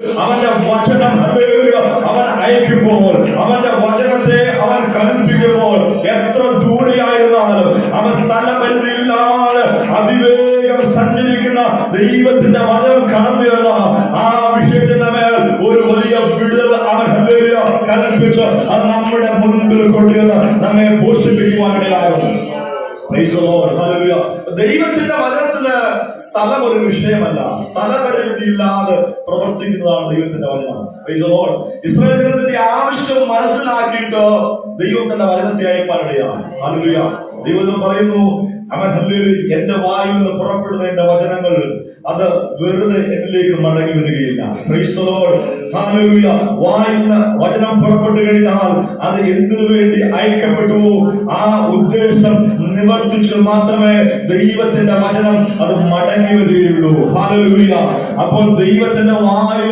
അവന്റെ വചനം അവൻ അയക്കുമ്പോൾ, അവന്റെ വചനത്തെ അവൻ കൽപ്പിക്കുമ്പോൾ, എത്ര ദൂരെയായിരുന്നാലും അവൻ സ്ഥലപരിധിയില്ലാതെ അതിവേഗം സഞ്ചരിക്കുന്ന ദൈവത്തിന്റെ വചനം കടന്നു വരുന്ന ആ വിഷയത്തിന്റെ മേൽ ഒരു വലിയ വിടുതൽ അവൻ കൽപ്പിച്ച് അത് നമ്മുടെ മുൻപിൽ കൊണ്ടുവന്ന് നമ്മെ പോഷിപ്പിക്കുവാനിടയാകും. ദൈവത്തിന്റെ വചനത്തിന് സ്ഥലം ഒരു വിഷയമല്ല. സ്ഥലപരിമിതിയില്ലാതെ പ്രവർത്തിക്കുന്നതാണ് ദൈവത്തിന്റെ വചനം. ഇസ്രായേൽ ജനത്തിന്റെ ആവശ്യം മനസ്സിലാക്കിയിട്ട് ദൈവം തന്റെ വചനത്തെ അയപ്പാനിടയാണ്. ഹല്ലേലൂയ. ദൈവം പറയുന്നു, എന്റെ വായിൽ നിന്ന് പുറപ്പെടുന്ന എന്റെ വചനങ്ങൾ അത് വെറുതെ എന്നിലേക്ക് മടങ്ങി വരികയില്ല. വായിൽ നിന്ന് വചനം പുറപ്പെട്ടു കഴിഞ്ഞാൽ അത് എന്തിനു വേണ്ടി അയക്കപ്പെട്ടുവോ ആ ഉദ്ദേശം നിവർത്തിച്ചു മാത്രമേ ദൈവത്തിന്റെ വചനം അത് മടങ്ങി വരികയുള്ളൂ. ഹല്ലേലൂയ. അപ്പോൾ ദൈവത്തിന്റെ വായിൽ